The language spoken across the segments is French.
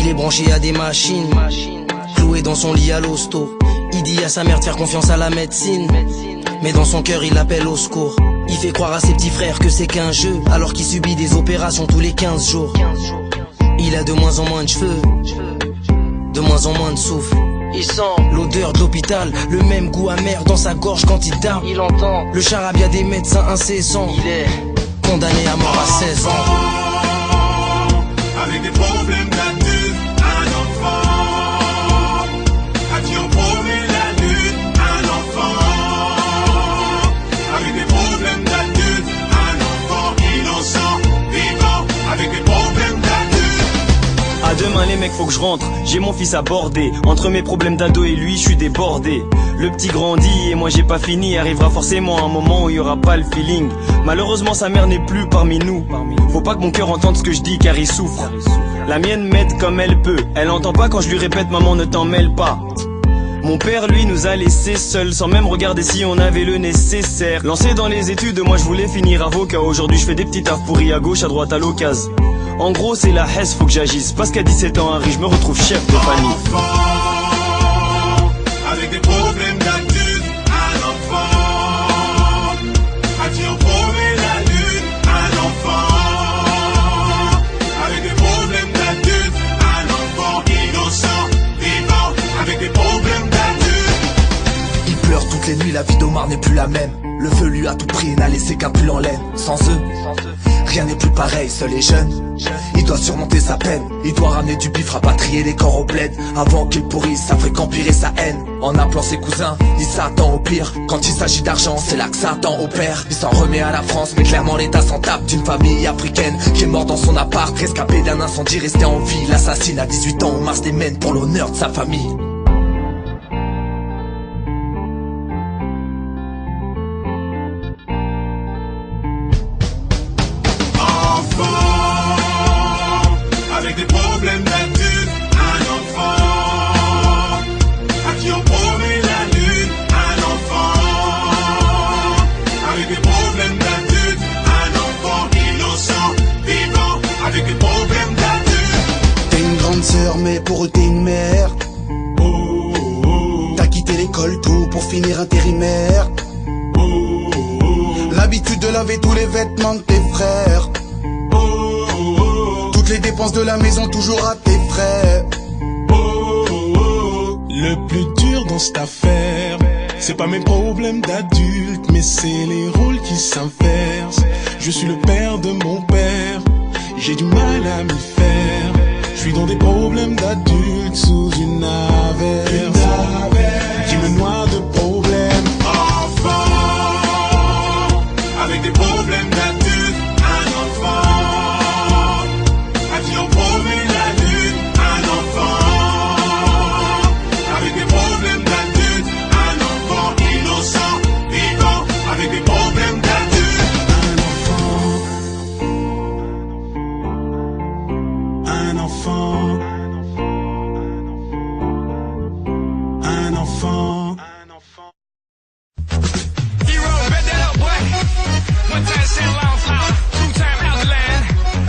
est branché à des machines, cloué dans son lit à l'hosto. Il dit à sa mère de faire confiance à la médecine, mais dans son cœur il appelle au secours. Il fait croire à ses petits frères que c'est qu'un jeu, alors qu'il subit des opérations tous les 15 jours. Il a de moins en moins de cheveux, de moins en moins de souffle. Il sent l'odeur de l'hôpital, le même goût amer dans sa gorge quand il tape. Il entend le charabia des médecins incessants. Il est condamné à mort à 16 ans. Avec des problèmes d'adulte, un enfant à qui on promet la lune, un enfant. Avec des problèmes d'adulte, un enfant innocent, vivant, avec des problèmes d'adulte. À demain les mecs, faut que je rentre, j'ai mon fils à border. Entre mes problèmes d'ado et lui, je suis débordé. Le petit grandit et moi j'ai pas fini. Arrivera forcément un moment où il y aura pas le feeling. Malheureusement sa mère n'est plus parmi nous. Faut pas que mon cœur entende ce que je dis car il souffre. La mienne m'aide comme elle peut. Elle entend pas quand je lui répète maman ne t'en mêle pas. Mon père lui nous a laissés seuls, sans même regarder si on avait le nécessaire. Lancé dans les études, moi je voulais finir avocat. Aujourd'hui je fais des petits tafs pourris à gauche, à droite, à l'occasion. En gros c'est la hesse, faut que j'agisse. Parce qu'à 17 ans Harry, je me retrouve chef de famille. Enfant, avec des problèmes d'adulte, un enfant à qui on promet la lune, un enfant avec des problèmes d'adulte, un enfant innocent, vivant, avec des problèmes d'adulte. Il pleure toutes les nuits, la vie d'Omar n'est plus la même. Le feu lui a tout pris et n'a laissé qu'un pull en laine. Sans eux, rien n'est plus pareil, seul et jeune. Il doit surmonter sa peine, il doit ramener du bif, rapatrier les corps au bled. Avant qu'il pourrisse, ça ferait qu'empirer sa haine. En appelant ses cousins, il s'attend au pire. Quand il s'agit d'argent, c'est là que Satan opère. Il s'en remet à la France, mais clairement l'état s'en tape. D'une famille africaine qui est morte dans son appart. Rescapé d'un incendie, resté en vie. L'assassine à 18 ans, on marche des mènes pour l'honneur de sa famille. Avec des problèmes d'adulte, un enfant à qui on promet la lune, un enfant avec des problèmes d'adulte, un enfant innocent, vivant, avec des problèmes d'adulte. T'es une grande sœur mais pour eux t'es une mère. T'as quitté l'école tôt pour finir intérimaire. L'habitude de laver tous les vêtements de tes frères. Les dépenses de la maison toujours à tes frais. Le plus dur dans cette affaire, c'est pas mes problèmes d'adulte, mais c'est les rôles qui s'inversent. Je suis le père de mon père, j'ai du mal à m'y faire. Je suis dans des problèmes d'adulte sous une averse qui me noie de problèmes. Enfant avec des problèmes d'adulte, un enfant à qui on promet la lune, un enfant avec des problèmes d'adulte, un enfant innocent, vivant, avec des problèmes d'adulte. Un enfant, un enfant. Hero, bet that up, boy. One time Saint Laurent flower, two time Outland.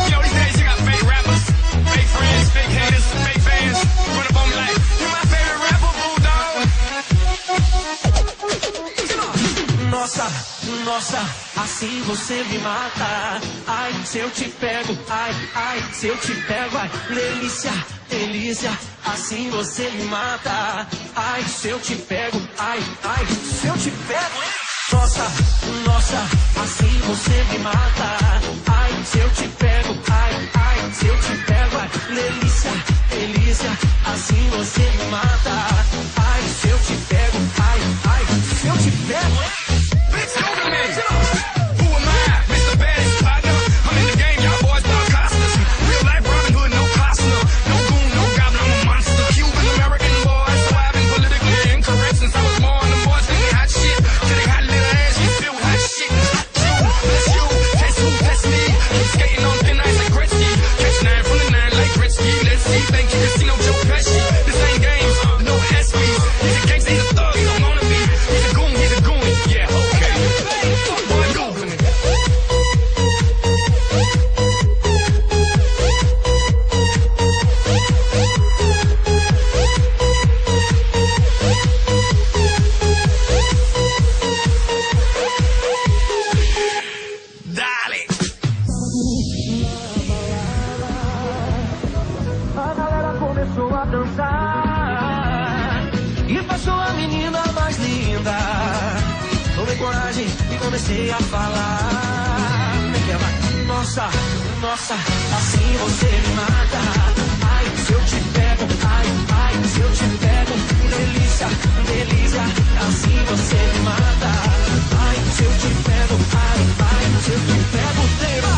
You know these days you got fake rappers, fake friends, fake haters, fake fans. Run up on me like, you my favorite rapper, Bulldog. Nossa, nossa, assim você me mata. Ai, se eu te pego, ai, ai, se eu te pego, ai, delícia, delícia, assim você me mata. Ai, se eu te pego, ai, ai, se eu te pego, nossa, nossa, assim você me mata. Ai, se eu te pego, ai, ai, se eu te pego, ai, delícia, delícia, assim você me mata. Ai, se eu te pego, ai, ai, se eu te pego. Bitch, hold a minute. Who am I? Mr. Baddest Partner. I'm in the game, y'all boys thought costas. Real life Robin Hood, no Costner. No goon, no goblin, I'm a monster. Cuban American boy, so I've been politically incorrect since I was born. The boys think they hot shit, till they hot little ass, you feel hot shit. Hot you, bless you, test who, test me. You dançar. E passou a menina mais linda. Tomei coragem e comecei a falar. Como é que é, vai? Nossa, nossa, assim você me mata. Ai, se eu te pego, ai, ai, se eu te pego. Delícia, delícia, assim você me mata. Ai, se eu te pego, ai, ai, se eu te pego, tema.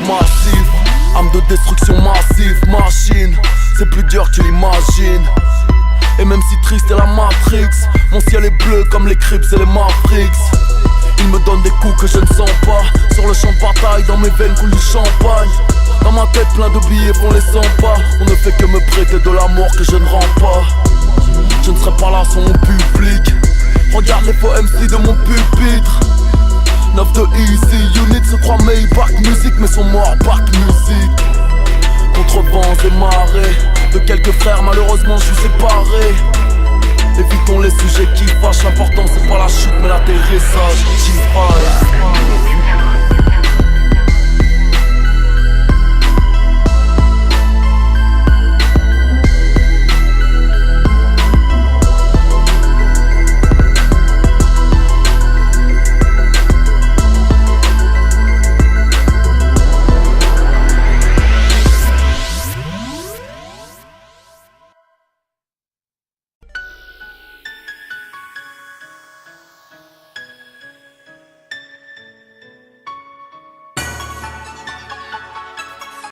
Massive, arme de destruction massive, machine, c'est plus dur que tu l'imagines. Et même si triste est la Matrix, mon ciel est bleu comme les Crips et les Mavericks. Il me donne des coups que je ne sens pas. Sur le champ de bataille, dans mes veines coule du champagne. Dans ma tête plein de billets font les 100 pas. On ne fait que me prêter de l'amour que je ne rends pas. Je ne serai pas là sans mon public. Regarde les faux MC de mon pupitre. 9 de Easy Unit se croient Maybach Music mais sont morts Back Music. Contre vents et marées, de quelques frères malheureusement je suis séparé. Évitons les sujets qui fâchent, l'important c'est pas la chute mais l'atterrissage. Cheese